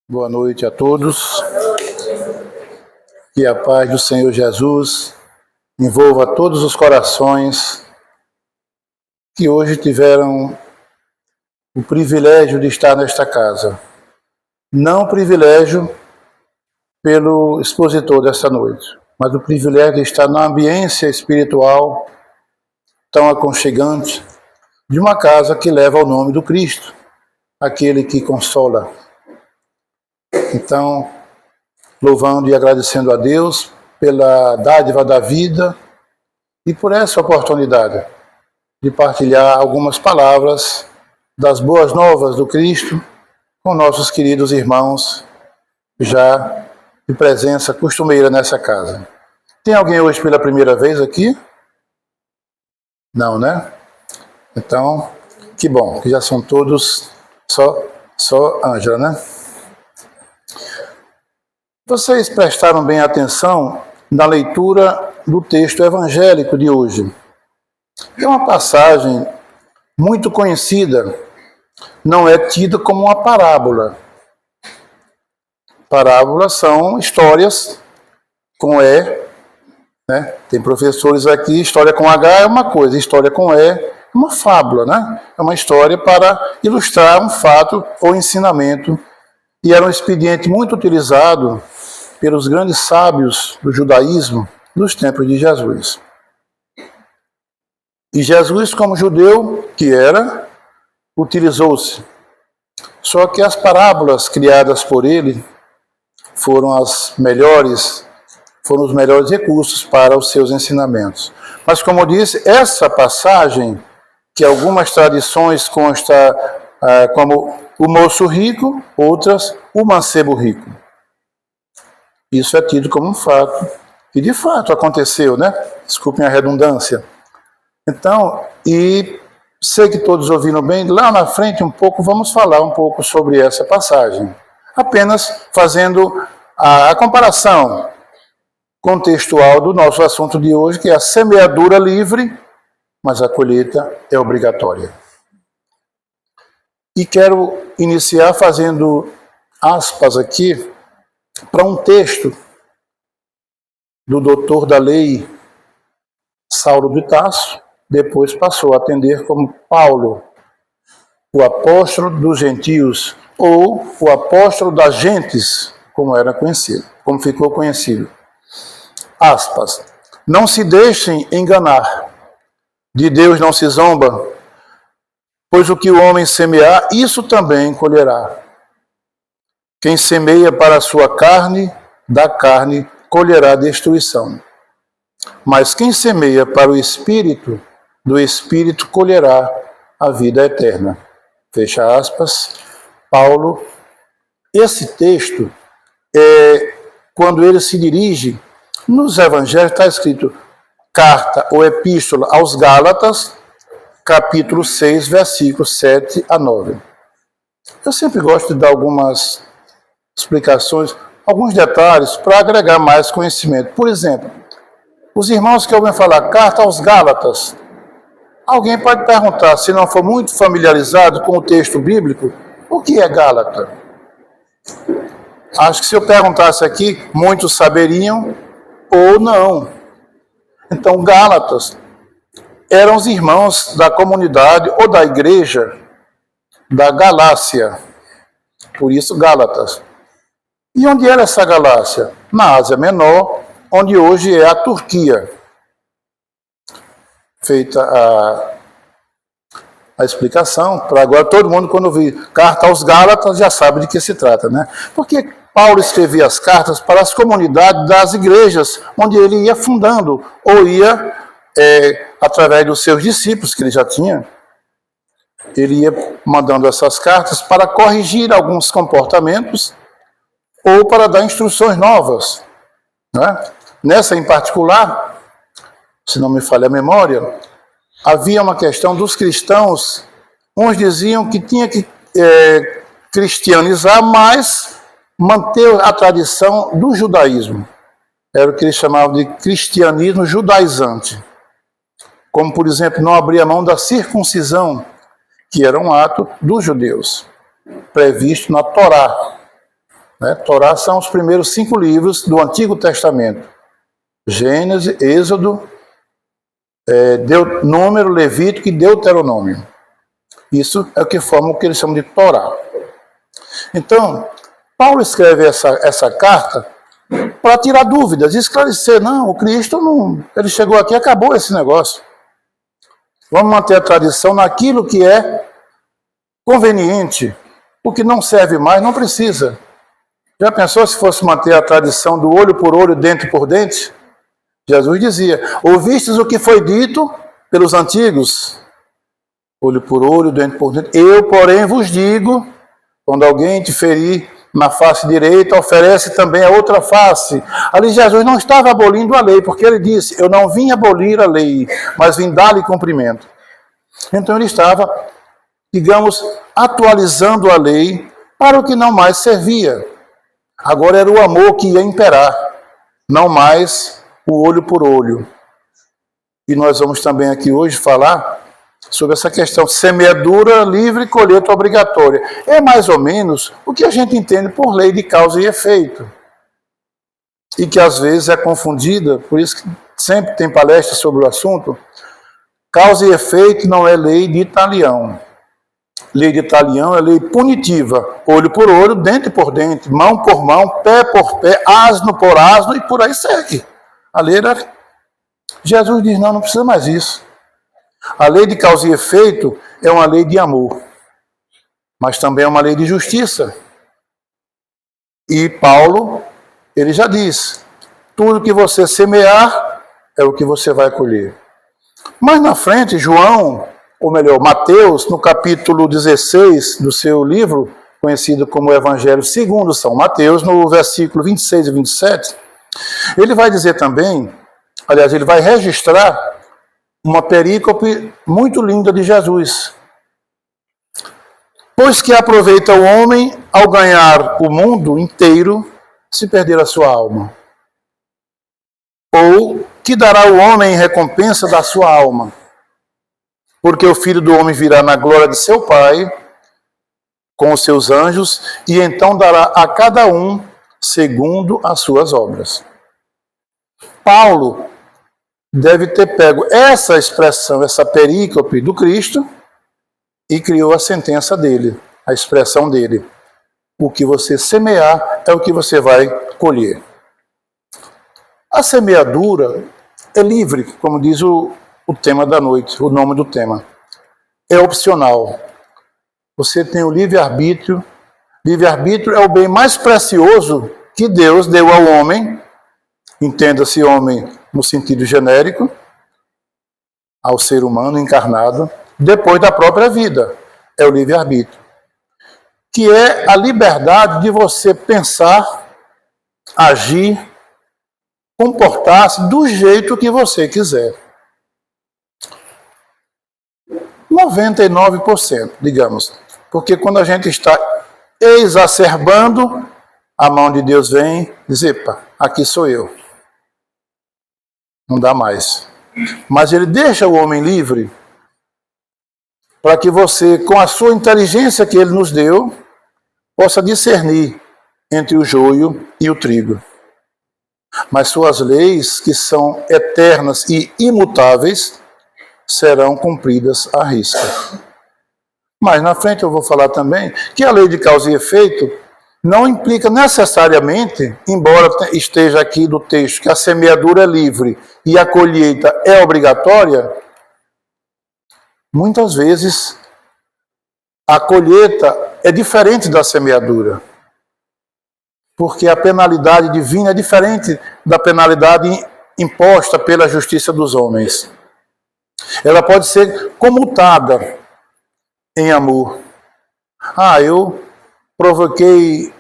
Boa noite a todos. Que a paz do Senhor Jesus envolva todos os corações que hoje tiveram o privilégio de estar nesta casa. Não o privilégio pelo expositor desta noite, mas o privilégio de estar na ambiência espiritual tão aconchegante de uma casa que leva o nome do Cristo, aquele que consola. Então, louvando e agradecendo a Deus pela dádiva da vida e por essa oportunidade de partilhar algumas palavras das boas novas do Cristo com nossos queridos irmãos já de presença costumeira nessa casa. Tem alguém hoje pela primeira vez aqui? Não, né? Então, que bom, que já são todos só Ângela, né? Vocês prestaram bem atenção na leitura do texto evangélico de hoje. É uma passagem muito conhecida, não é tida como uma parábola. Parábolas são histórias com E, né? Tem professores aqui, história com H é uma coisa, história com E é uma fábula, né? É uma história para ilustrar um fato ou ensinamento. E era um expediente muito utilizado pelos grandes sábios do judaísmo dos tempos de Jesus. E Jesus, como judeu que era, utilizou-se. Só que as parábolas criadas por ele foram os melhores recursos para os seus ensinamentos. Mas, como eu disse, essa passagem, que algumas tradições consta como o moço rico, outras o mancebo rico. Isso é tido como um fato. E de fato aconteceu, né? Desculpem a redundância. Então, e sei que todos ouviram bem, lá na frente um pouco, vamos falar um pouco sobre essa passagem. Apenas fazendo a comparação contextual do nosso assunto de hoje, que é a semeadura livre, mas a colheita é obrigatória. E quero iniciar fazendo aspas aqui para um texto do doutor da lei Saulo de Tarso, depois passou a atender como Paulo, o apóstolo dos gentios, ou o apóstolo das gentes, como era conhecido, como ficou conhecido. Aspas. Não se deixem enganar, de Deus não se zomba, pois o que o homem semear, isso também colherá. Quem semeia para a sua carne, da carne colherá destruição. Mas quem semeia para o Espírito, do Espírito colherá a vida eterna. Fecha aspas. Paulo, esse texto, quando ele se dirige, nos evangelhos está escrito carta ou epístola aos Gálatas, capítulo 6, versículos 7 a 9. Eu sempre gosto de dar algumas explicações, alguns detalhes para agregar mais conhecimento. Por exemplo, os irmãos que ouvem falar carta aos Gálatas, alguém pode perguntar, se não for muito familiarizado com o texto bíblico, o que é Gálata? Acho que se eu perguntasse aqui, muitos saberiam ou não. Então, Gálatas eram os irmãos da comunidade ou da igreja da Galácia, por isso Gálatas. E onde era essa Galácia? Na Ásia Menor, onde hoje é a Turquia. Feita a explicação, para agora todo mundo, quando ouvir carta aos Gálatas, já sabe de que se trata, né? Porque Paulo escrevia as cartas para as comunidades das igrejas, onde ele ia fundando, ou ia, através dos seus discípulos, que ele já tinha, ele ia mandando essas cartas para corrigir alguns comportamentos, ou para dar instruções novas, né? Nessa em particular, se não me falha a memória, havia uma questão dos cristãos, uns diziam que tinha que cristianizar, mas manter a tradição do judaísmo. Era o que eles chamavam de cristianismo judaizante. Como, por exemplo, não abrir a mão da circuncisão, que era um ato dos judeus, previsto na Torá. Né? Torá são os primeiros 5 livros do Antigo Testamento. Gênesis, Êxodo, Número, Levítico e Deuteronômio. Isso é o que forma o que eles chamam de Torá. Então, Paulo escreve essa carta para tirar dúvidas, esclarecer. Não, o Cristo não, ele chegou aqui e acabou esse negócio. Vamos manter a tradição naquilo que é conveniente. O que não serve mais, não precisa. Já pensou se fosse manter a tradição do olho por olho, dente por dente? Jesus dizia, ouvistes o que foi dito pelos antigos? Olho por olho, dente por dente. Eu, porém, vos digo, quando alguém te ferir na face direita, oferece também a outra face. Ali Jesus não estava abolindo a lei, porque ele disse, eu não vim abolir a lei, mas vim dar-lhe cumprimento. Então ele estava, digamos, atualizando a lei para o que não mais servia. Agora era o amor que ia imperar, não mais o olho por olho. E nós vamos também aqui hoje falar sobre essa questão, semeadura livre e colheita obrigatória. É mais ou menos o que a gente entende por lei de causa e efeito. E que às vezes é confundida, por isso que sempre tem palestras sobre o assunto. Causa e efeito não é lei de talião. Lei de talião é lei punitiva, olho por olho, dente por dente, mão por mão, pé por pé, asno por asno e por aí segue. A lei era... Jesus diz, não precisa mais isso. A lei de causa e efeito é uma lei de amor, mas também é uma lei de justiça. E Paulo, ele já diz, tudo que você semear é o que você vai colher. Mas na frente, João, ou melhor, Mateus, no capítulo 16 do seu livro, conhecido como Evangelho segundo São Mateus, no versículo 26 e 27, ele vai dizer também, aliás, ele vai registrar uma perícope muito linda de Jesus. Pois que aproveita o homem ao ganhar o mundo inteiro, se perder a sua alma. Ou que dará o homem em recompensa da sua alma? Porque o Filho do Homem virá na glória de seu Pai, com os seus anjos, e então dará a cada um segundo as suas obras. Paulo deve ter pego essa expressão, essa perícope do Cristo, e criou a sentença dele, a expressão dele. O que você semear é o que você vai colher. A semeadura é livre, como diz o tema da noite, o nome do tema. É opcional. Você tem o livre-arbítrio. Livre-arbítrio é o bem mais precioso que Deus deu ao homem, entenda-se homem no sentido genérico, ao ser humano encarnado, depois da própria vida. É o livre-arbítrio. Que é a liberdade de você pensar, agir, comportar-se do jeito que você quiser. 99%, digamos. Porque quando a gente está exacerbando, a mão de Deus vem e diz, epa, aqui sou eu. Não dá mais. Mas ele deixa o homem livre para que você, com a sua inteligência que ele nos deu, possa discernir entre o joio e o trigo. Mas suas leis, que são eternas e imutáveis, serão cumpridas à risca. Mas na frente eu vou falar também que a lei de causa e efeito não implica necessariamente, embora esteja aqui do texto, que a semeadura é livre e a colheita é obrigatória, muitas vezes a colheita é diferente da semeadura. Porque a penalidade divina é diferente da penalidade imposta pela justiça dos homens. Ela pode ser comutada em amor. Eu provoquei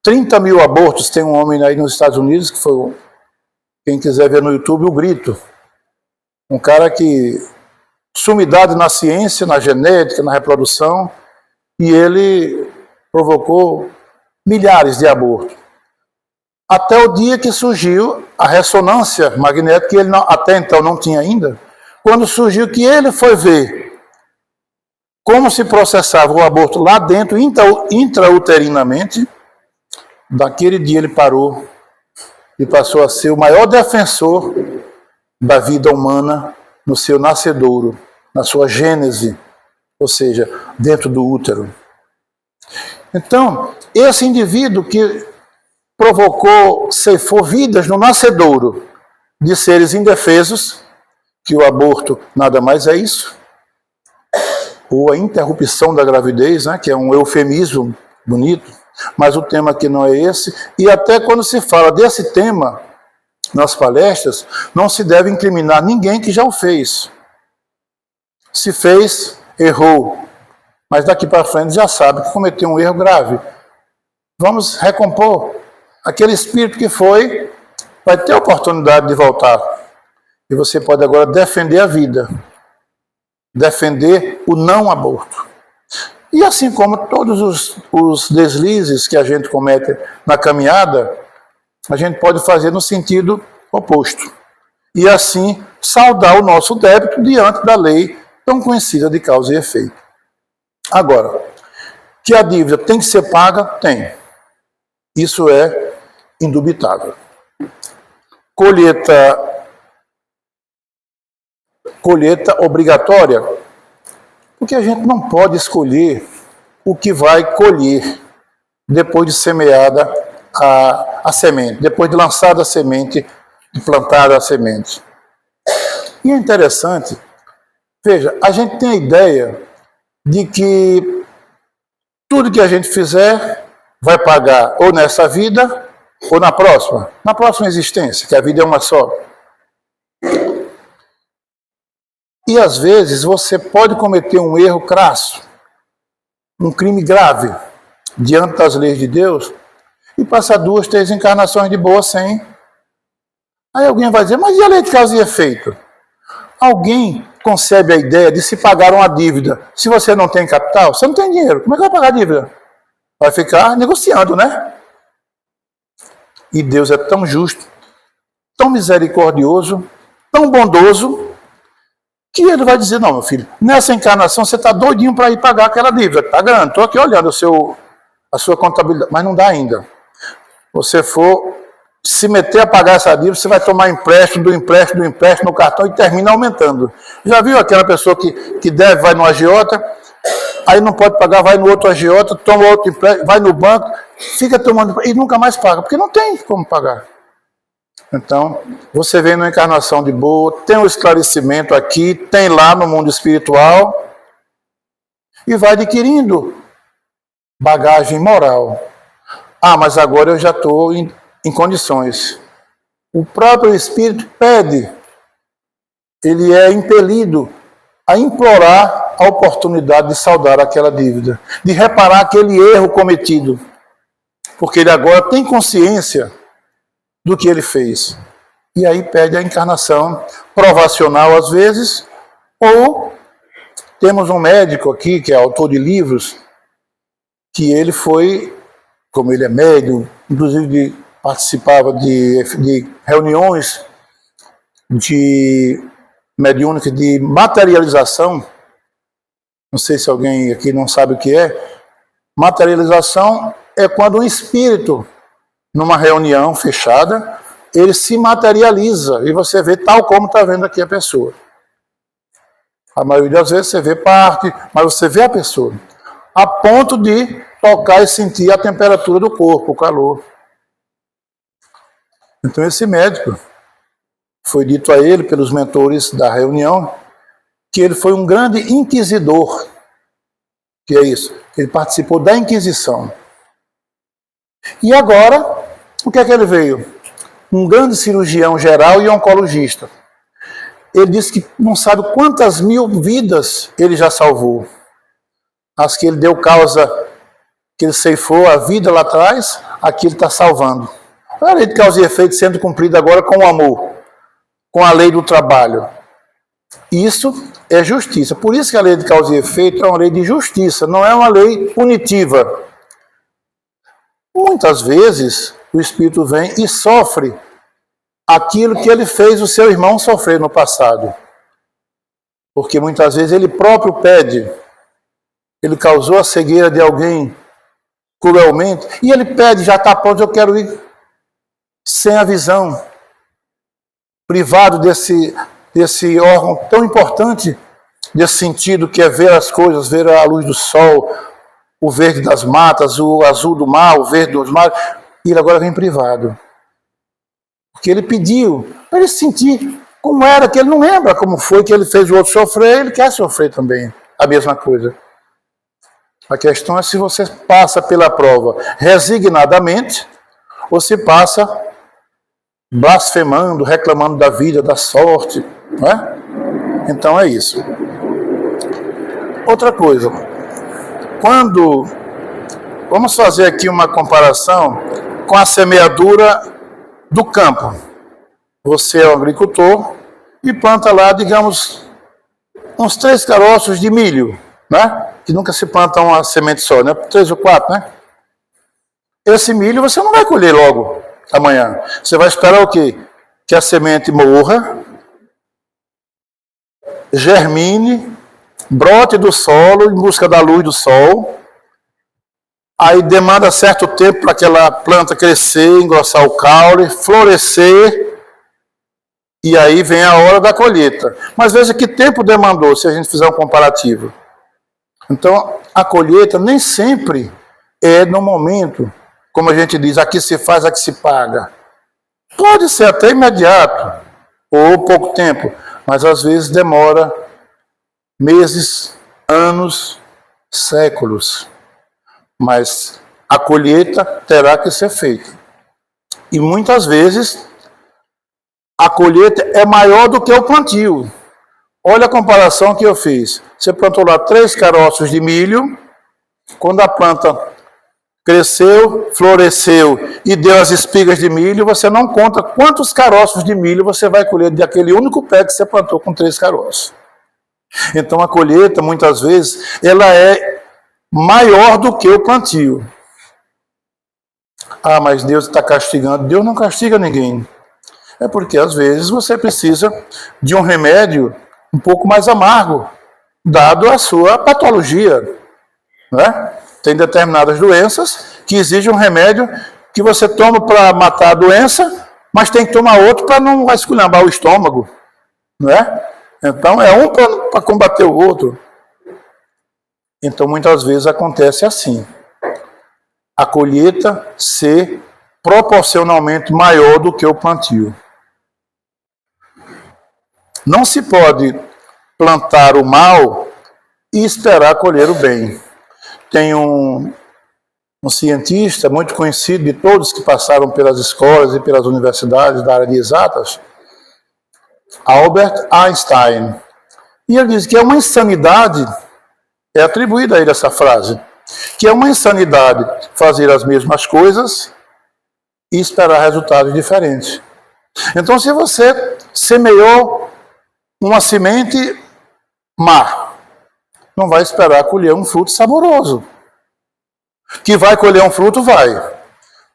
30 mil abortos. Tem um homem aí nos Estados Unidos, que foi, quem quiser ver no YouTube, o Grito. Um cara que, sumidade na ciência, na genética, na reprodução, e ele provocou milhares de abortos. Até o dia que surgiu a ressonância magnética, que ele não, até então não tinha ainda, quando surgiu que ele foi ver como se processava o aborto lá dentro, intrauterinamente, daquele dia ele parou e passou a ser o maior defensor da vida humana no seu nascedouro, na sua gênese, ou seja, dentro do útero. Então, esse indivíduo que provocou, ceifou vidas no nascedouro de seres indefesos, que o aborto nada mais é isso, ou a interrupção da gravidez, né, que é um eufemismo bonito, mas o tema aqui não é esse, e até quando se fala desse tema nas palestras, não se deve incriminar ninguém que já o fez. Se fez, errou, mas daqui para frente já sabe que cometeu um erro grave. Vamos recompor. Aquele espírito que foi, vai ter a oportunidade de voltar. E você pode agora defender a vida, defender o não aborto. E assim como todos os deslizes que a gente comete na caminhada, a gente pode fazer no sentido oposto. E assim saldar o nosso débito diante da lei tão conhecida de causa e efeito. Agora, que a dívida tem que ser paga? Tem. Isso é indubitável. Colheita obrigatória, porque a gente não pode escolher o que vai colher depois de semeada a semente, depois de lançada a semente, de plantada a semente. E é interessante, veja, a gente tem a ideia de que tudo que a gente fizer vai pagar ou nessa vida ou na próxima existência, que a vida é uma só. E às vezes você pode cometer um erro crasso, um crime grave, diante das leis de Deus, e passar 2, 3 encarnações de boa sem. Aí alguém vai dizer, mas e a lei de causa e efeito? Alguém concebe a ideia de se pagar uma dívida. Se você não tem capital, você não tem dinheiro. Como é que vai pagar a dívida? Vai ficar negociando, né? E Deus é tão justo, tão misericordioso, tão bondoso, que ele vai dizer, não, meu filho, nessa encarnação você está doidinho para ir pagar aquela dívida. Está grande, estou aqui olhando a sua contabilidade, mas não dá ainda. Você for se meter a pagar essa dívida, você vai tomar empréstimo no cartão e termina aumentando. Já viu aquela pessoa que deve, vai no agiota, aí não pode pagar, vai no outro agiota, toma outro empréstimo, vai no banco, fica tomando e nunca mais paga, porque não tem como pagar. Então, você vem numa encarnação de boa, tem um esclarecimento aqui, tem lá no mundo espiritual, e vai adquirindo bagagem moral. Ah, mas agora eu já estou em condições. O próprio Espírito pede, ele é impelido a implorar a oportunidade de saldar aquela dívida, de reparar aquele erro cometido, porque ele agora tem consciência do que ele fez. E aí pede a encarnação provacional às vezes, ou temos um médico aqui, que é autor de livros, que ele foi, como ele é médium, inclusive participava de reuniões de mediúnica de materialização. Não sei se alguém aqui não sabe o que é. Materialização é quando um espírito, numa reunião fechada, ele se materializa e você vê tal como está vendo aqui a pessoa. A maioria das vezes você vê parte, mas você vê a pessoa. A ponto de tocar e sentir a temperatura do corpo, o calor. Então esse médico, foi dito a ele pelos mentores da reunião, que ele foi um grande inquisidor. Que é isso? Ele participou da Inquisição. E agora, o que é que ele veio? Um grande cirurgião geral e oncologista. Ele disse que não sabe quantas mil vidas ele já salvou. As que ele deu causa, que ele ceifou a vida lá atrás, aqui ele está salvando. A lei de causa e efeito sendo cumprida agora com o amor, com a lei do trabalho. Isso é justiça. Por isso que a lei de causa e efeito é uma lei de justiça, não é uma lei punitiva. Muitas vezes o espírito vem e sofre aquilo que ele fez o seu irmão sofrer no passado. Porque muitas vezes ele próprio pede, ele causou a cegueira de alguém, cruelmente, e ele pede, já está pronto, eu quero ir sem a visão, privado desse órgão tão importante, desse sentido que é ver as coisas, ver a luz do sol, o verde das matas, o azul do mar, o verde dos mares, e ele agora vem privado. Porque ele pediu para ele sentir como era, que ele não lembra como foi que ele fez o outro sofrer, ele quer sofrer também a mesma coisa. A questão é se você passa pela prova resignadamente ou se passa blasfemando, reclamando da vida, da sorte, não é? Então é isso. Outra coisa, vamos fazer aqui uma comparação com a semeadura do campo. Você é um agricultor e planta lá, digamos, uns 3 caroços de milho, né? Que nunca se planta uma semente só, né? 3 ou 4, né? Esse milho você não vai colher logo amanhã. Você vai esperar o quê? Que a semente morra, germine, brote do solo em busca da luz do sol. Aí demanda certo tempo para aquela planta crescer, engrossar o caule, florescer. E aí vem a hora da colheita. Mas veja que tempo demandou, se a gente fizer um comparativo. Então, a colheita nem sempre é no momento, como a gente diz, aqui se faz, aqui se paga. Pode ser até imediato, ou pouco tempo, mas às vezes demora meses, anos, séculos. Mas a colheita terá que ser feita. E muitas vezes a colheita é maior do que o plantio. Olha a comparação que eu fiz. Você plantou lá 3 caroços de milho. Quando a planta cresceu, floresceu e deu as espigas de milho, você não conta quantos caroços de milho você vai colher daquele único pé que você plantou com 3 caroços. Então a colheita, muitas vezes, ela é maior do que o plantio. Ah, mas Deus está castigando. Deus não castiga ninguém. É porque, às vezes, você precisa de um remédio um pouco mais amargo, dado a sua patologia. Né? Tem determinadas doenças que exigem um remédio que você toma para matar a doença, mas tem que tomar outro para não esculhambar o estômago. Né? Então, é um para combater o outro. Então, muitas vezes acontece assim. A colheita ser proporcionalmente maior do que o plantio. Não se pode plantar o mal e esperar colher o bem. Tem um cientista muito conhecido de todos que passaram pelas escolas e pelas universidades da área de exatas, Albert Einstein. E ele diz que é uma insanidade, é atribuída a ele essa frase, que é uma insanidade fazer as mesmas coisas e esperar resultados diferentes. Então, se você semeou uma semente má, não vai esperar colher um fruto saboroso. Que vai colher um fruto, vai.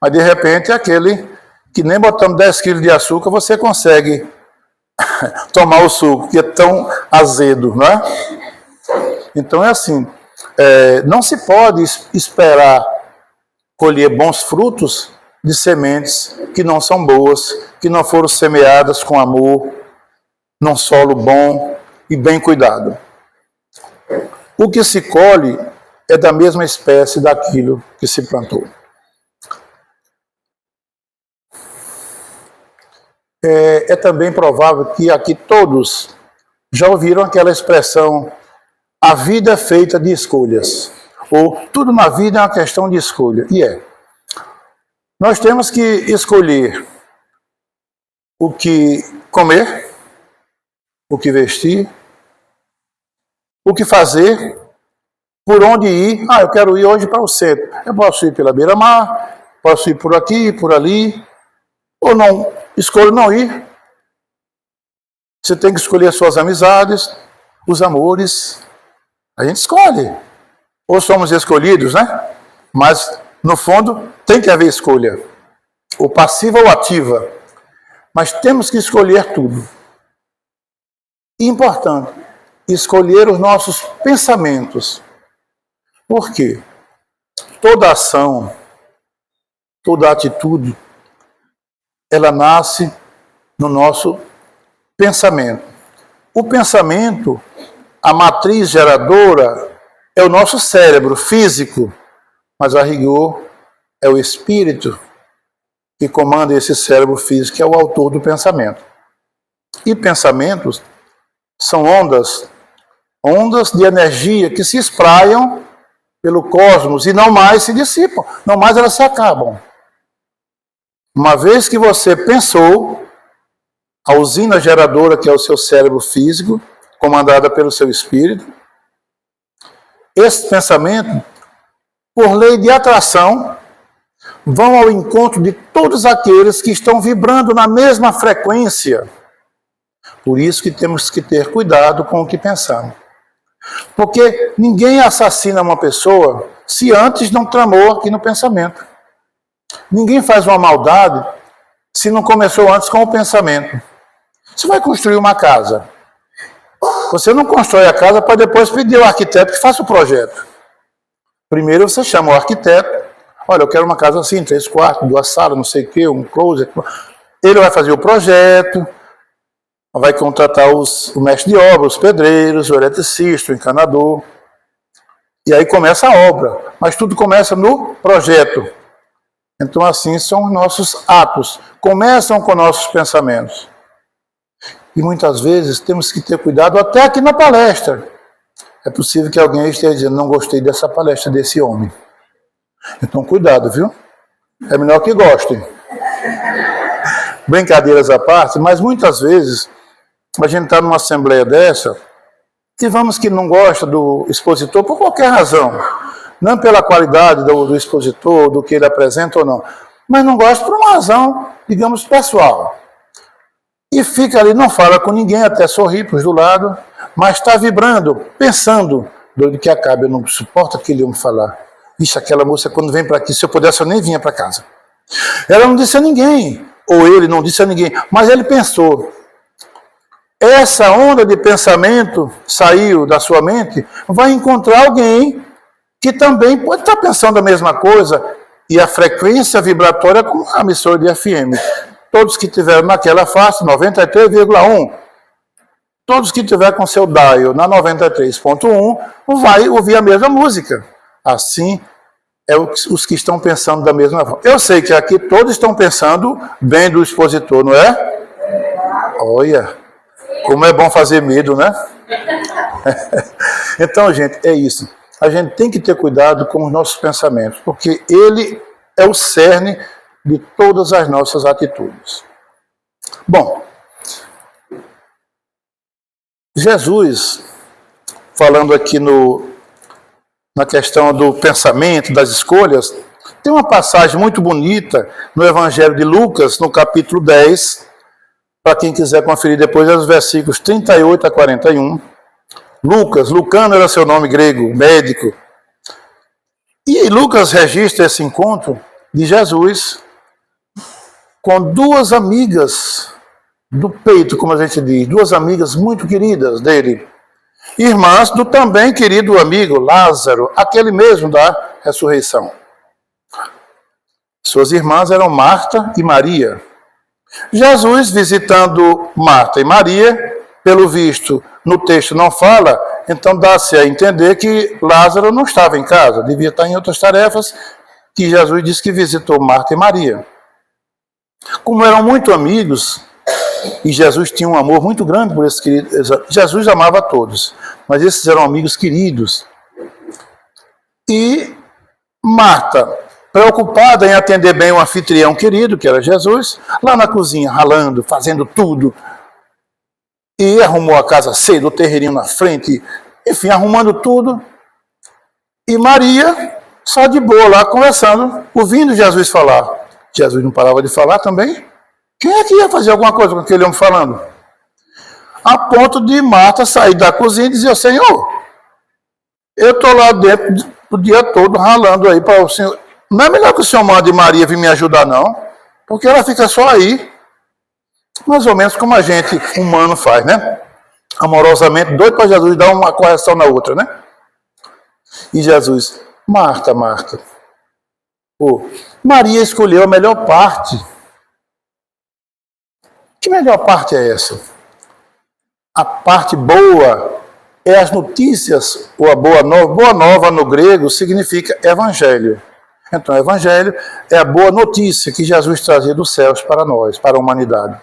Mas, de repente, aquele que nem botando 10 quilos de açúcar, você consegue tomar o suco, que é tão azedo, não é? Então, é assim, não se pode esperar colher bons frutos de sementes que não são boas, que não foram semeadas com amor, num solo bom e bem cuidado. O que se colhe é da mesma espécie daquilo que se plantou. É também provável que aqui todos já ouviram aquela expressão: a vida é feita de escolhas, ou tudo na vida é uma questão de escolha. E é. Nós temos que escolher o que comer, o que vestir, o que fazer, por onde ir. Ah, eu quero ir hoje para o centro. Eu posso ir pela beira-mar, posso ir por aqui, por ali, ou não, escolho não ir. Você tem que escolher as suas amizades, os amores. A gente escolhe. Ou somos escolhidos, né? Mas, no fundo, tem que haver escolha. Ou passiva ou ativa. Mas temos que escolher tudo. Importante, escolher os nossos pensamentos. Por quê? toda ação, toda atitude, ela nasce no nosso pensamento. O pensamento, a matriz geradora, é o nosso cérebro físico, mas a rigor é o espírito que comanda esse cérebro físico, que é o autor do pensamento. E pensamentos são ondas de energia que se espraiam pelo cosmos e não mais se dissipam, não mais elas se acabam. Uma vez que você pensou, a usina geradora, que é o seu cérebro físico, comandada pelo seu espírito, esse pensamento, por lei de atração, vão ao encontro de todos aqueles que estão vibrando na mesma frequência. Por isso que temos que ter cuidado com o que pensamos. Porque ninguém assassina uma pessoa se antes não tramou aqui no pensamento. Ninguém faz uma maldade se não começou antes com o pensamento. Você vai construir uma casa. Você não constrói a casa para depois pedir ao arquiteto que faça o projeto. Primeiro você chama o arquiteto. Olha, eu quero uma casa assim, 3 quartos, 2 salas, não sei o quê, um closet. Ele vai fazer o projeto, vai contratar o mestre de obra, os pedreiros, o eletricista, o encanador. E aí começa a obra. Mas tudo começa no projeto. Então assim são os nossos atos. Começam com nossos pensamentos. E muitas vezes temos que ter cuidado até aqui na palestra. É possível que alguém esteja dizendo, não gostei dessa palestra desse homem. Então cuidado, viu? É melhor que gostem. Brincadeiras à parte, mas muitas vezes a gente está numa assembleia dessa, digamos que não gosta do expositor por qualquer razão. Não pela qualidade do expositor, do que ele apresenta ou não. Mas não gosta por uma razão, digamos, pessoal. E fica ali, não fala com ninguém, até sorri para os do lado, mas está vibrando, pensando, doido que acabe, eu não suporto aquele homem falar. Ixi, aquela moça quando vem para aqui, se eu pudesse eu nem vinha para casa. Ela não disse a ninguém, ou ele não disse a ninguém, mas ele pensou. Essa onda de pensamento saiu da sua mente, vai encontrar alguém que também pode estar pensando a mesma coisa, e a frequência vibratória como a emissora de FM. Todos que tiveram naquela faixa, 93,1, todos que tiver com seu dial na 93,1, vai ouvir a mesma música. Assim, é os que estão pensando da mesma forma. Eu sei que aqui todos estão pensando bem do expositor, não é? Olha, como é bom fazer medo, né? Então, gente, é isso. A gente tem que ter cuidado com os nossos pensamentos, porque ele é o cerne de todas as nossas atitudes. Bom, Jesus, falando aqui na questão do pensamento, das escolhas, tem uma passagem muito bonita no Evangelho de Lucas, no capítulo 10, para quem quiser conferir depois, é os versículos 38 a 41. Lucas, Lucano era seu nome grego, médico. E Lucas registra esse encontro de Jesus com 2 amigas do peito, como a gente diz, 2 amigas muito queridas dele, irmãs do também querido amigo Lázaro, aquele mesmo da ressurreição. Suas irmãs eram Marta e Maria. Jesus, visitando Marta e Maria, pelo visto, no texto não fala, então dá-se a entender que Lázaro não estava em casa, devia estar em outras tarefas, que Jesus disse que visitou Marta e Maria. Como eram muito amigos, e Jesus tinha um amor muito grande por esses queridos, Jesus amava a todos, mas esses eram amigos queridos. E Marta, preocupada em atender bem o anfitrião querido, que era Jesus, lá na cozinha, ralando, fazendo tudo, e arrumou a casa cedo, o terreirinho na frente, enfim, arrumando tudo. E Maria, só de boa lá, conversando, ouvindo Jesus falar. Jesus não parava de falar também. Quem é que ia fazer alguma coisa com aquele homem falando? A ponto de Marta sair da cozinha e dizer, Senhor, eu estou lá dentro o dia todo ralando aí para o Senhor. Não é melhor que o Senhor mande Maria vir me ajudar, não? Porque ela fica só aí. Mais ou menos como a gente humano faz, né? Amorosamente, doido para Jesus dar uma correção na outra, né? E Jesus, Marta, Marta, Maria escolheu a melhor parte. Que melhor parte é essa? A parte boa é as notícias, ou a boa nova. Boa nova no grego significa evangelho. Então, evangelho é a boa notícia que Jesus trazia dos céus para nós, para a humanidade.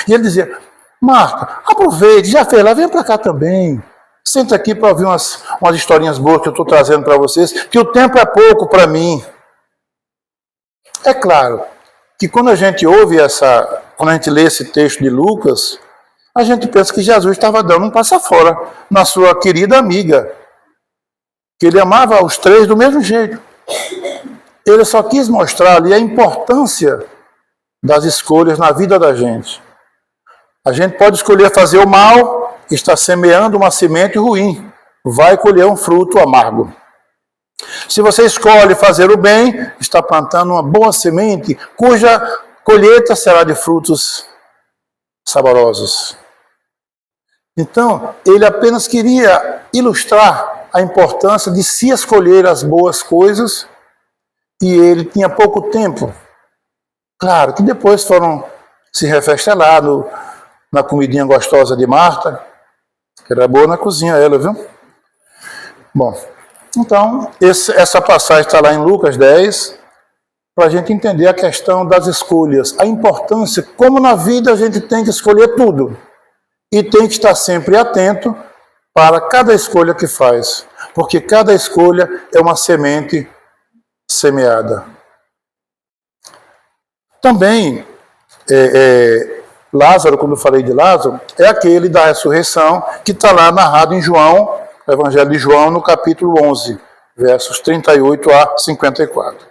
E ele dizia, Marta, aproveite, já fez lá, vem para cá também. Senta aqui para ouvir umas historinhas boas que eu estou trazendo para vocês, que o tempo é pouco para mim. É claro que quando a gente quando a gente lê esse texto de Lucas, a gente pensa que Jesus estava dando um passa fora na sua querida amiga, que ele amava os três do mesmo jeito. Ele só quis mostrar ali a importância das escolhas na vida da gente. A gente pode escolher fazer o mal, está semeando uma semente ruim, vai colher um fruto amargo. Se você escolhe fazer o bem, está plantando uma boa semente, cuja colheita será de frutos saborosos. Então, ele apenas queria ilustrar a importância de se escolher as boas coisas, e ele tinha pouco tempo. Claro que depois foram se refestelar na comidinha gostosa de Marta, que era boa na cozinha ela, viu? Bom, então, essa passagem está lá em Lucas 10, para a gente entender a questão das escolhas, a importância, como na vida a gente tem que escolher tudo, e tem que estar sempre atento para cada escolha que faz, porque cada escolha é uma semente semeada. Também, Lázaro, quando eu falei de Lázaro, é aquele da ressurreição que está lá narrado em João, Evangelho de João, no capítulo 11, versos 38 a 54.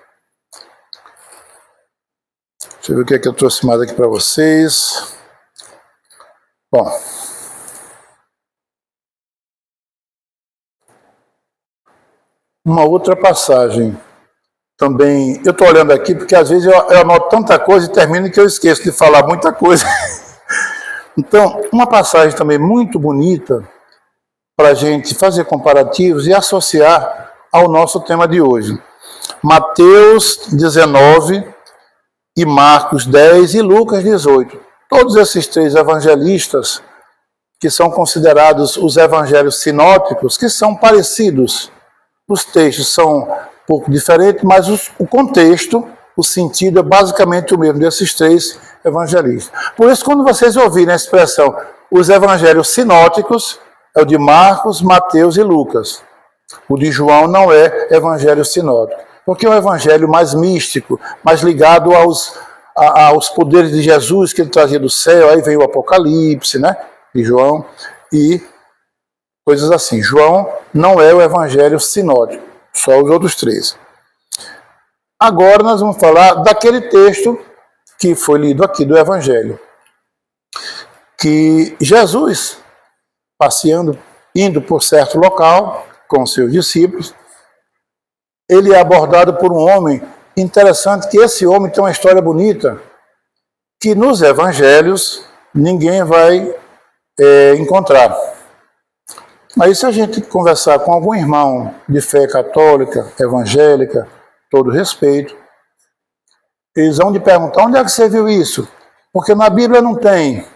Deixa eu ver o que é que eu trouxe mais aqui para vocês. Bom, uma outra passagem também, eu estou olhando aqui porque às vezes eu anoto tanta coisa e termino que eu esqueço de falar muita coisa. Então, uma passagem também muito bonita para a gente fazer comparativos e associar ao nosso tema de hoje. Mateus 19 e Marcos 10 e Lucas 18. Todos esses três evangelistas, que são considerados os evangelhos sinóticos, que são parecidos. Os textos são um pouco diferentes, mas o contexto, o sentido é basicamente o mesmo desses três evangelistas. Por isso, quando vocês ouvirem a expressão os evangelhos sinóticos, é o de Marcos, Mateus e Lucas. O de João não é evangelho sinótico, porque é um evangelho mais místico, mais ligado aos poderes de Jesus que ele trazia do céu. Aí vem o Apocalipse, né, de João, e coisas assim. João não é o evangelho sinótico, só os outros três. Agora nós vamos falar daquele texto que foi lido aqui do evangelho, que Jesus, passeando, indo por certo local com seus discípulos, ele é abordado por um homem. Interessante que esse homem tem uma história bonita, que nos evangelhos ninguém vai encontrar. Mas se a gente conversar com algum irmão de fé católica, evangélica, todo respeito, eles vão te perguntar, onde é que você viu isso? Porque na Bíblia não tem.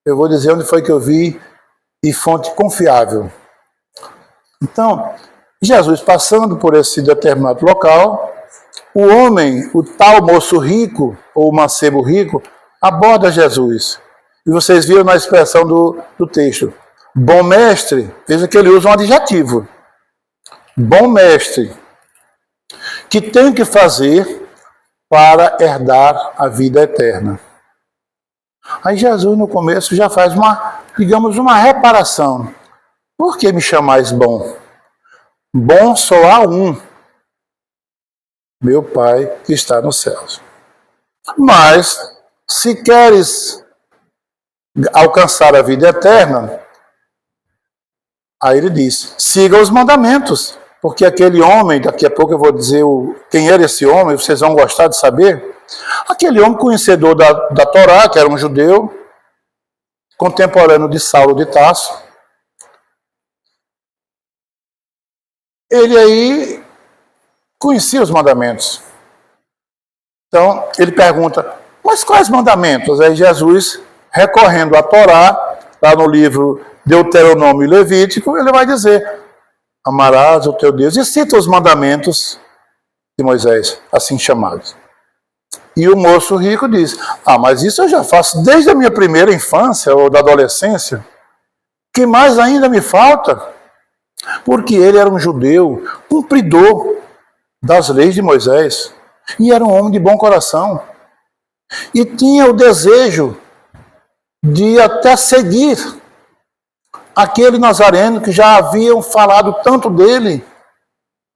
Eu vou dizer onde foi que eu vi, e fonte confiável. Então, Jesus passando por esse determinado local, o homem, o tal moço rico, ou o mancebo rico, aborda Jesus. E vocês viram na expressão do texto, bom mestre, veja que ele usa um adjetivo. Bom mestre, que tem que fazer para herdar a vida eterna. Aí Jesus no começo já faz uma reparação. Por que me chamais bom? Bom só há um, meu Pai que está nos céus. Mas, se queres alcançar a vida eterna, aí ele diz, siga os mandamentos. Porque aquele homem, daqui a pouco eu vou dizer quem era esse homem, vocês vão gostar de saber. Aquele homem conhecedor da Torá, que era um judeu, contemporâneo de Saulo de Tarso, ele aí conhecia os mandamentos. Então, ele pergunta, mas quais mandamentos? Aí Jesus, recorrendo à Torá, lá no livro Deuteronômio e Levítico, ele vai dizer, amarás o teu Deus, e cita os mandamentos de Moisés, assim chamados. E o moço rico diz, mas isso eu já faço desde a minha primeira infância ou da adolescência. O que mais ainda me falta? Porque ele era um judeu, cumpridor das leis de Moisés, e era um homem de bom coração. E tinha o desejo de até seguir aquele nazareno que já haviam falado tanto dele,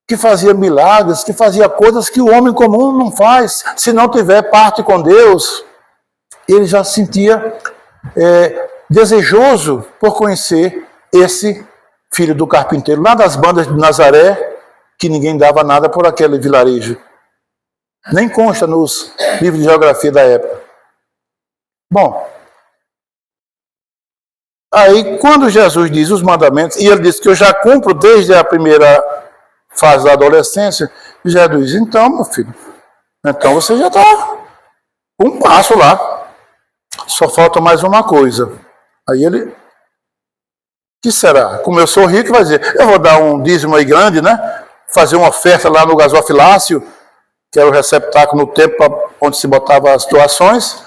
que fazia milagres, que fazia coisas que o homem comum não faz, se não tiver parte com Deus. Ele já se sentia desejoso por conhecer esse filho do carpinteiro, lá das bandas de Nazaré, que ninguém dava nada por aquele vilarejo. Nem consta nos livros de geografia da época. Bom, aí quando Jesus diz os mandamentos, e ele diz que eu já cumpro desde a primeira fase da adolescência, Jesus diz, então, meu filho, então você já está um passo lá. Só falta mais uma coisa. Aí ele, que será? Como eu sou rico, vai dizer, eu vou dar um dízimo aí grande, né? Fazer uma oferta lá no gasofilácio, que era o receptáculo no tempo onde se botava as doações.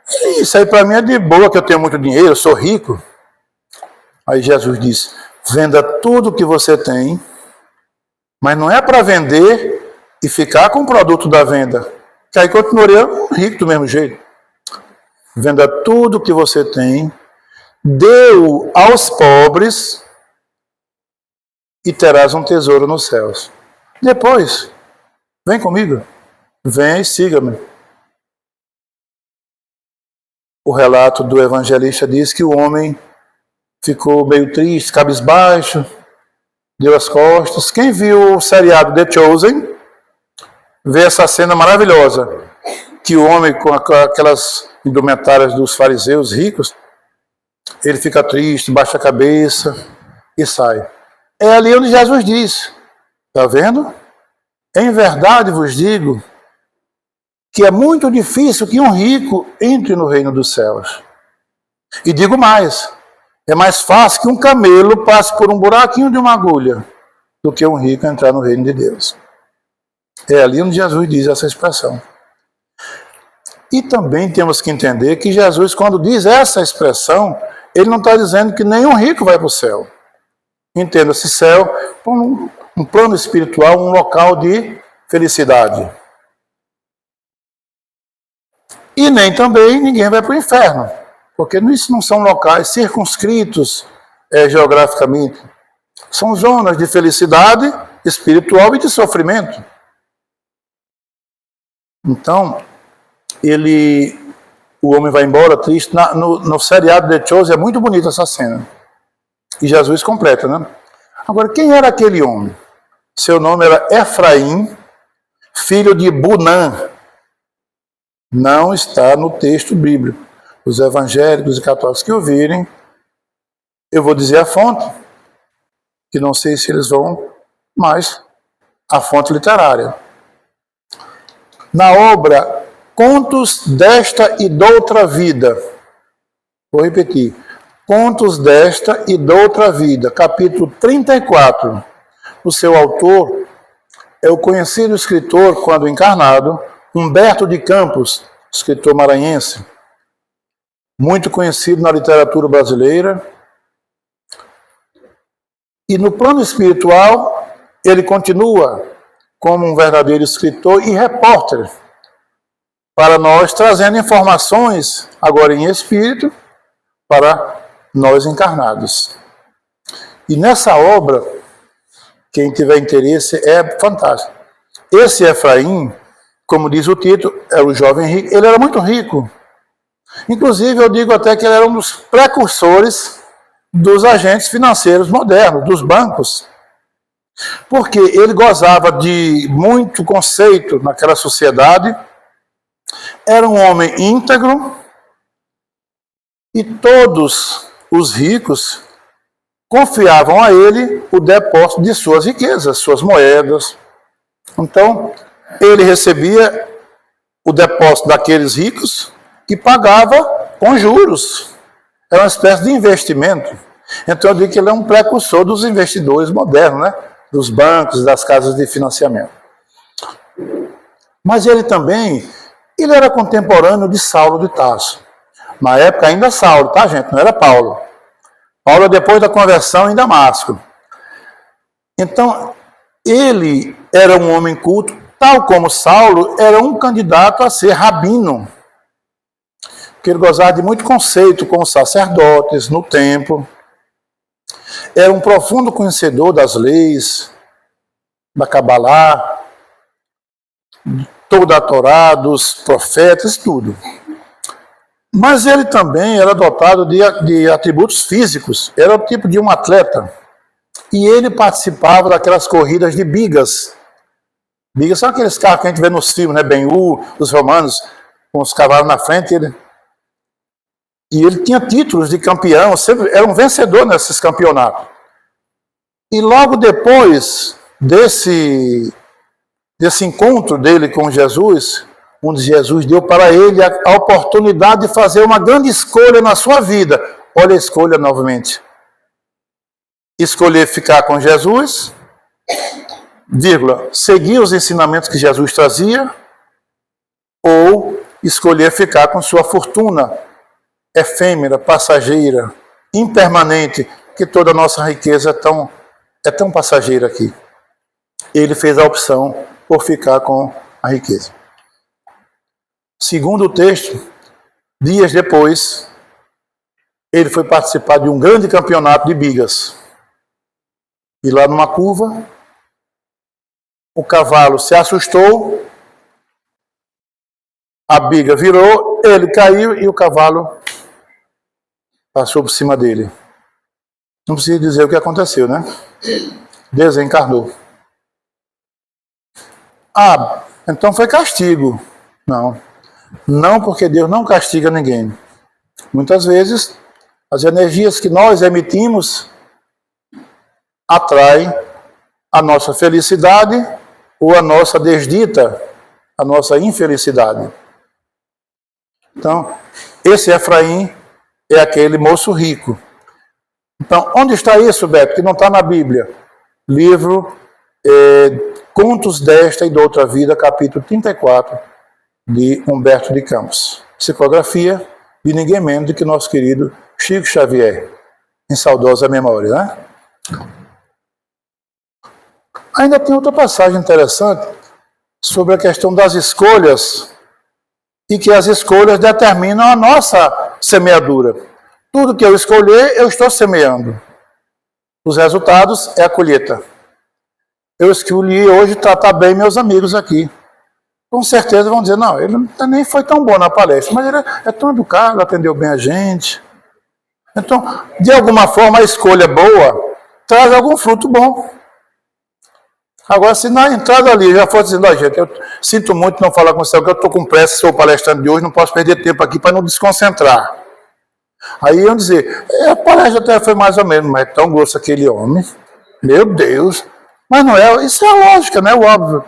E isso aí para mim é de boa, que eu tenho muito dinheiro, eu sou rico. Aí Jesus diz, venda tudo que você tem, mas não é para vender e ficar com o produto da venda, que aí continuaria rico do mesmo jeito. Venda tudo que você tem, dê-o aos pobres e terás um tesouro nos céus. Depois, vem comigo, vem e siga-me. O relato do evangelista diz que o homem ficou meio triste, cabisbaixo, deu as costas. Quem viu o seriado The Chosen, vê essa cena maravilhosa, que o homem com aquelas indumentárias dos fariseus ricos, ele fica triste, baixa a cabeça e sai. É ali onde Jesus diz, está vendo? Em verdade vos digo que é muito difícil que um rico entre no reino dos céus. E digo mais, é mais fácil que um camelo passe por um buraquinho de uma agulha do que um rico entrar no reino de Deus. É ali onde Jesus diz essa expressão. E também temos que entender que Jesus, quando diz essa expressão, ele não está dizendo que nenhum rico vai para o céu. Entenda-se céu como um plano espiritual, um local de felicidade. E nem também ninguém vai para o inferno, porque isso não são locais circunscritos geograficamente. São zonas de felicidade espiritual e de sofrimento. Então, o homem vai embora triste. No seriado The Chosen é muito bonita essa cena. E Jesus completa, né? Agora, quem era aquele homem? Seu nome era Efraim, filho de Bunã. Não está no texto bíblico. Os evangélicos e católicos que ouvirem, eu vou dizer a fonte, que não sei se eles vão, mas a fonte literária. Na obra Contos desta e doutra vida, vou repetir, Contos desta e doutra vida, capítulo 34, o seu autor é o conhecido escritor, quando encarnado, Humberto de Campos, escritor maranhense, muito conhecido na literatura brasileira. E no plano espiritual, ele continua como um verdadeiro escritor e repórter para nós, trazendo informações, agora em espírito, para nós encarnados. E nessa obra, quem tiver interesse, é fantástico. Esse Efraim, como diz o título, era o jovem rico, ele era muito rico. Inclusive, eu digo até que ele era um dos precursores dos agentes financeiros modernos, dos bancos. Porque ele gozava de muito conceito naquela sociedade, era um homem íntegro, e todos os ricos confiavam a ele o depósito de suas riquezas, suas moedas. Então, ele recebia o depósito daqueles ricos que pagava com juros. Era uma espécie de investimento. Então eu digo que ele é um precursor dos investidores modernos, né? Dos bancos, das casas de financiamento. Mas ele também, ele era contemporâneo de Saulo de Tarso. Na época ainda Saulo, tá, gente? Não era Paulo. Paulo é depois da conversão em Damasco. Então, ele era um homem culto, tal como Saulo era um candidato a ser rabino. Porque ele gozava de muito conceito com os sacerdotes no templo. Era um profundo conhecedor das leis, da Cabalá, toda a Torá, dos profetas, tudo. Mas ele também era dotado de atributos físicos, era o tipo de um atleta. E ele participava daquelas corridas de bigas. Bigas são aqueles carros que a gente vê nos filmes, né? Ben-Hur, os romanos, com os cavalos na frente. E ele tinha títulos de campeão, sempre era um vencedor nesses campeonatos. E logo depois desse encontro dele com Jesus, onde Jesus deu para ele a oportunidade de fazer uma grande escolha na sua vida. Olha a escolha novamente. Escolher ficar com Jesus, seguir os ensinamentos que Jesus trazia, ou escolher ficar com sua fortuna efêmera, passageira, impermanente, que toda a nossa riqueza é tão passageira aqui. Ele fez a opção por ficar com a riqueza. Segundo o texto, dias depois, ele foi participar de um grande campeonato de bigas. E lá numa curva, o cavalo se assustou, a biga virou, ele caiu e o cavalo passou por cima dele. Não precisa dizer o que aconteceu, né? Desencarnou. Ah, então foi castigo. Não. Não, porque Deus não castiga ninguém. Muitas vezes, as energias que nós emitimos atraem a nossa felicidade ou a nossa desdita, a nossa infelicidade. Então, esse Efraim é aquele moço rico. Então, onde está isso, Beto? Que não está na Bíblia. Livro Contos desta e de Outra Vida, capítulo 34, de Humberto de Campos. Psicografia de ninguém menos do que nosso querido Chico Xavier, em saudosa memória, né? Ainda tem outra passagem interessante sobre a questão das escolhas e que as escolhas determinam a nossa semeadura. Tudo que eu escolher, eu estou semeando. Os resultados é a colheita. Eu escolhi hoje tratar bem meus amigos aqui. Com certeza vão dizer, não, ele nem foi tão bom na palestra, mas ele é tão educado, atendeu bem a gente. Então, de alguma forma, a escolha boa traz algum fruto bom. Agora, se na entrada ali já for dizendo, gente, eu sinto muito não falar com você, porque eu estou com pressa, sou palestrante de hoje, não posso perder tempo aqui para não desconcentrar. Aí iam dizer, a palestra até foi mais ou menos, mas é tão grosso aquele homem. Meu Deus. Mas não é, isso é a lógica, né? O óbvio.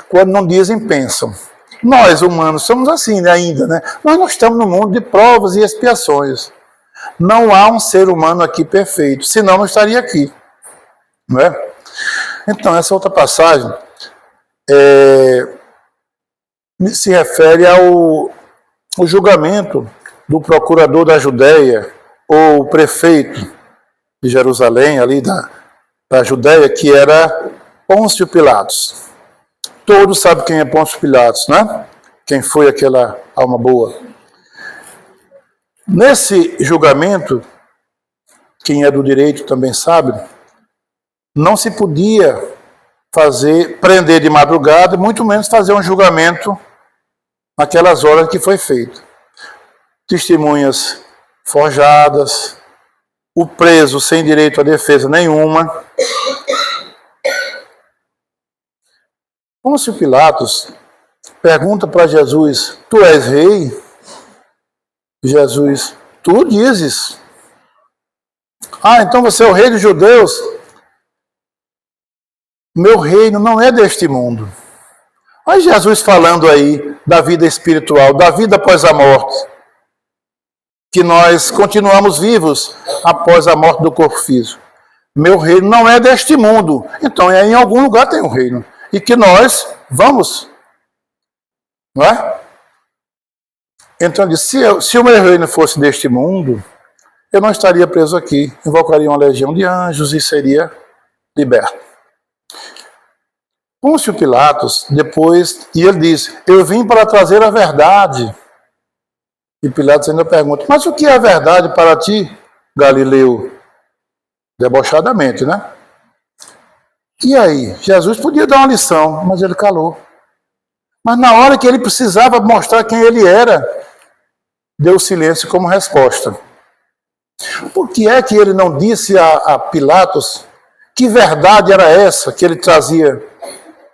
Quando não dizem, pensam. Nós, humanos, somos assim, né, ainda, né? Mas nós estamos no mundo de provas e expiações. Não há um ser humano aqui perfeito, senão não estaria aqui. Não é? Então, essa outra passagem se refere ao julgamento do procurador da Judéia, ou o prefeito de Jerusalém, ali da Judéia, que era Pôncio Pilatos. Todos sabem quem é Pôncio Pilatos, né? Quem foi aquela alma boa. Nesse julgamento, quem é do direito também sabe, não se podia prender de madrugada, muito menos fazer um julgamento naquelas horas que foi feito. Testemunhas forjadas, o preso sem direito à defesa nenhuma. Pôncio Pilatos pergunta para Jesus, tu és rei? Jesus, tu dizes. Ah, então você é o rei dos judeus? Meu reino não é deste mundo. Mas Jesus falando aí da vida espiritual, da vida após a morte, que nós continuamos vivos após a morte do corpo físico. Meu reino não é deste mundo, então em algum lugar tem um reino. E que nós vamos, não é? Então ele disse, se o meu reino fosse deste mundo, eu não estaria preso aqui, invocaria uma legião de anjos e seria liberto. Pôncio Pilatos, depois, e ele diz, eu vim para trazer a verdade. E Pilatos ainda pergunta, mas o que é a verdade para ti, Galileu? Debochadamente, né? E aí, Jesus podia dar uma lição, mas ele calou. Mas na hora que ele precisava mostrar quem ele era, deu silêncio como resposta. Por que é que ele não disse a Pilatos que verdade era essa que ele trazia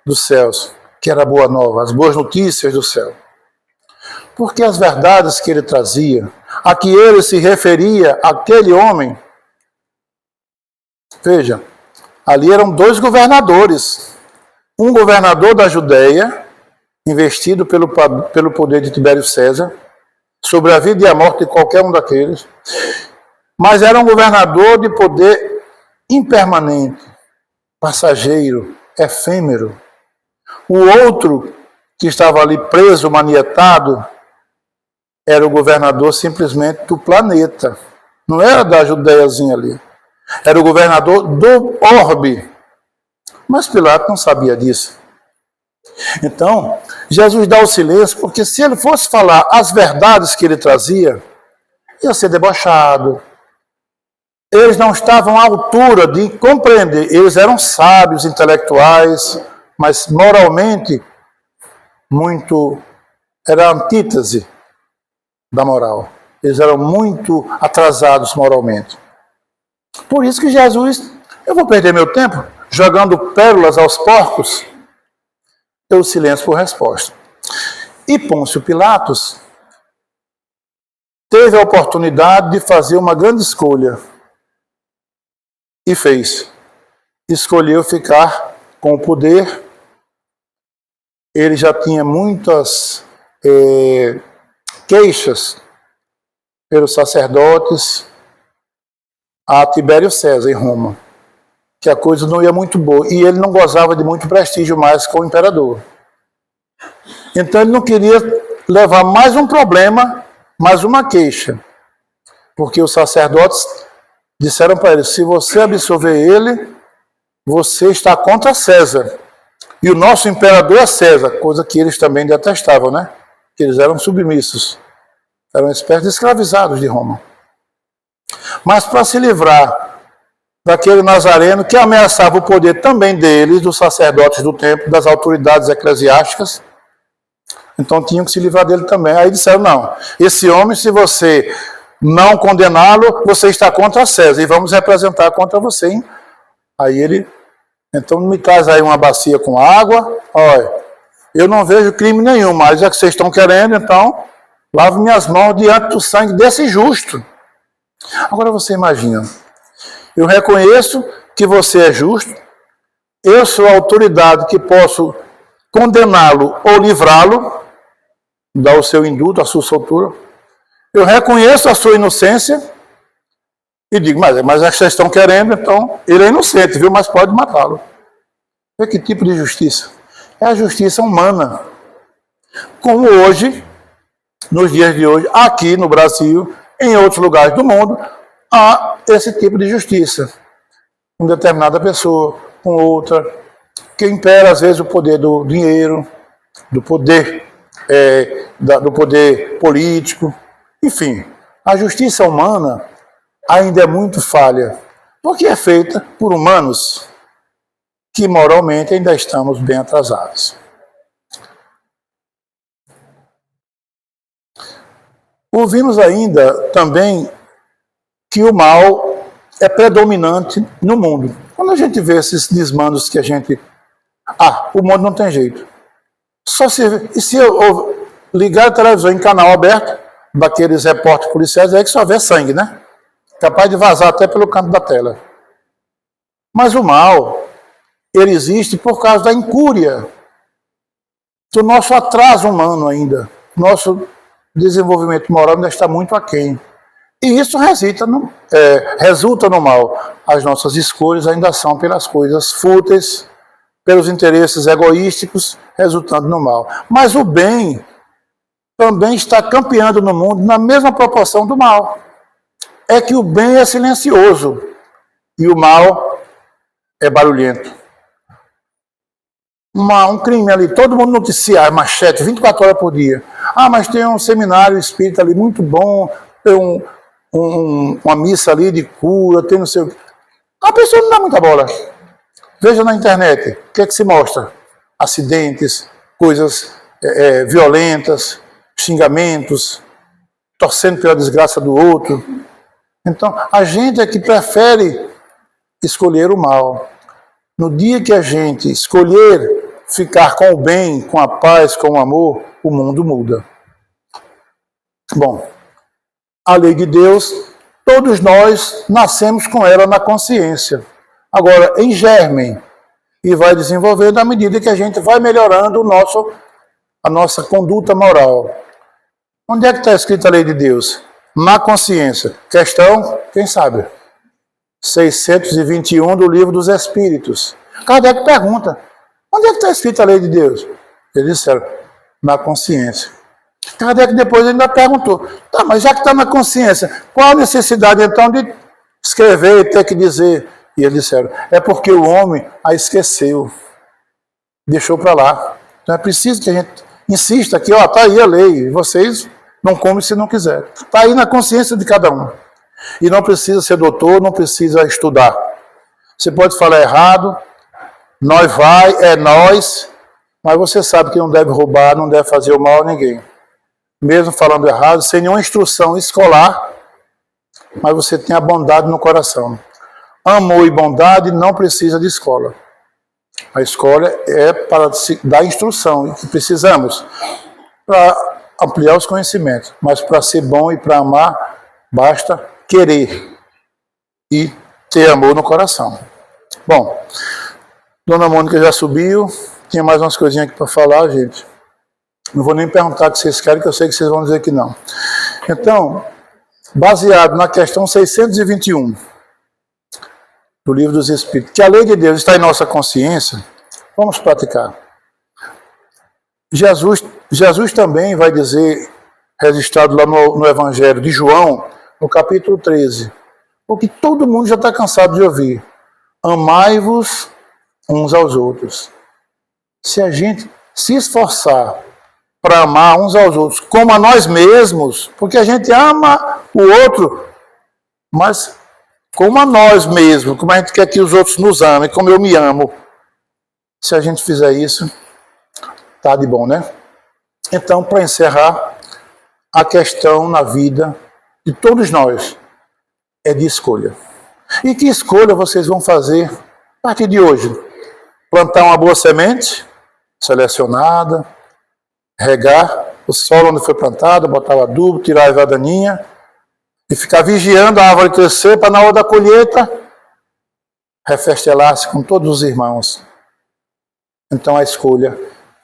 dos céus, que era a boa nova, as boas notícias do céu? Porque as verdades que ele trazia, a que ele se referia, aquele homem, veja, ali eram dois governadores. Um governador da Judéia, investido pelo poder de Tibério César, sobre a vida e a morte de qualquer um daqueles, mas era um governador de poder impermanente, passageiro, efêmero. O outro, que estava ali preso, manietado, era o governador simplesmente do planeta. Não era da Judéiazinha ali. Era o governador do orbe. Mas Pilatos não sabia disso. Então, Jesus dá o silêncio, porque se ele fosse falar as verdades que ele trazia, ia ser debochado. Eles não estavam à altura de compreender. Eles eram sábios, intelectuais, mas moralmente, era a antítese da moral. Eles eram muito atrasados moralmente. Por isso que Jesus, eu vou perder meu tempo jogando pérolas aos porcos, deu silêncio por resposta. E Pôncio Pilatos teve a oportunidade de fazer uma grande escolha. E fez. Escolheu ficar com o poder. Ele já tinha muitas queixas pelos sacerdotes a Tibério César em Roma, que a coisa não ia muito boa. E ele não gozava de muito prestígio mais com o imperador. Então ele não queria levar mais um problema, mais uma queixa. Porque os sacerdotes disseram para ele, se você absolver ele, você está contra César. E o nosso imperador é César, coisa que eles também detestavam, né? Que eles eram submissos. Eram uma espécie de escravizados de Roma. Mas para se livrar daquele nazareno que ameaçava o poder também deles, dos sacerdotes do templo, das autoridades eclesiásticas, então tinham que se livrar dele também. Aí disseram, não, esse homem, se você não condená-lo, você está contra César, e vamos representar contra você, hein? Aí ele, então me traz aí uma bacia com água, olha, eu não vejo crime nenhum, mas é que vocês estão querendo, então, lavo minhas mãos diante do sangue desse justo. Agora você imagina, eu reconheço que você é justo, eu sou a autoridade que posso condená-lo ou livrá-lo, dar o seu indulto, a sua soltura. Eu reconheço a sua inocência e digo, mas é que vocês estão querendo, então ele é inocente, viu? Mas pode matá-lo. É que tipo de justiça? É a justiça humana. Como hoje, nos dias de hoje, aqui no Brasil, em outros lugares do mundo, há esse tipo de justiça. Com determinada pessoa, com outra, que impera às vezes o poder do dinheiro, do poder político. Enfim, a justiça humana ainda é muito falha, porque é feita por humanos que moralmente ainda estamos bem atrasados. Ouvimos ainda também que o mal é predominante no mundo. Quando a gente vê esses desmandos que a gente... o mundo não tem jeito. E se eu ligar a televisão em canal aberto, daqueles repórteres policiais, é que só vê sangue, né? Capaz de vazar até pelo canto da tela. Mas o mal, ele existe por causa da incúria do nosso atraso humano ainda. Nosso desenvolvimento moral ainda está muito aquém. E isso resulta no mal. As nossas escolhas ainda são pelas coisas fúteis, pelos interesses egoísticos, resultando no mal. Mas o bem também está campeando no mundo na mesma proporção do mal. É que o bem é silencioso e o mal é barulhento. Um crime ali, todo mundo noticiar, manchete, 24 horas por dia. Ah, mas tem um seminário espírita ali muito bom, tem uma missa ali de cura, tem não sei o quê. A pessoa não dá muita bola. Veja na internet, o que é que se mostra? Acidentes, coisas violentas, xingamentos, torcendo pela desgraça do outro. Então, a gente é que prefere escolher o mal. No dia que a gente escolher ficar com o bem, com a paz, com o amor, o mundo muda. Bom, a lei de Deus, todos nós nascemos com ela na consciência. Agora, em germe, e vai desenvolvendo à medida que a gente vai melhorando a nossa conduta moral. Onde é que está escrita a lei de Deus? Na consciência. Questão, quem sabe? 621 do Livro dos Espíritos. Kardec pergunta, onde é que está escrita a lei de Deus? Eles disseram, na consciência. Kardec depois ainda perguntou, tá, mas já que está na consciência, qual a necessidade então de escrever e ter que dizer? E eles disseram, é porque o homem a esqueceu, deixou para lá. Então é preciso que a gente insista aqui, ó, tá aí a lei, vocês não comem se não quiser. Está aí na consciência de cada um. E não precisa ser doutor, não precisa estudar. Você pode falar errado, nós vai, é nós, mas você sabe que não deve roubar, não deve fazer o mal a ninguém. Mesmo falando errado, sem nenhuma instrução escolar, mas você tem a bondade no coração. Amor e bondade não precisa de escola. A escola é para dar instrução, e que precisamos para ampliar os conhecimentos. Mas para ser bom e para amar, basta querer e ter amor no coração. Bom, Dona Mônica já subiu, tinha mais umas coisinhas aqui para falar, gente. Não vou nem perguntar o que vocês querem, que eu sei que vocês vão dizer que não. Então, baseado na questão 621 do Livro dos Espíritos, que a lei de Deus está em nossa consciência, vamos praticar. Jesus também vai dizer, registrado lá no Evangelho de João, no capítulo 13, o que todo mundo já está cansado de ouvir. Amai-vos uns aos outros. Se a gente se esforçar para amar uns aos outros como a nós mesmos, porque a gente ama o outro, mas como a nós mesmos, como a gente quer que os outros nos amem, como eu me amo. Se a gente fizer isso, tá de bom, né? Então, para encerrar, a questão na vida de todos nós é de escolha. E que escolha vocês vão fazer a partir de hoje? Plantar uma boa semente, selecionada, regar o solo onde foi plantado, botar o adubo, tirar a daninha e ficar vigiando a árvore crescer para na hora da colheita refestelar-se com todos os irmãos. Então a escolha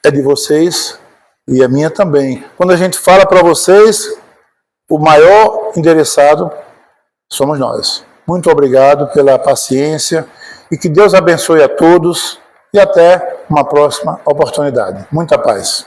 é de vocês e a minha também. Quando a gente fala para vocês, o maior endereçado somos nós. Muito obrigado pela paciência e que Deus abençoe a todos e até uma próxima oportunidade. Muita paz.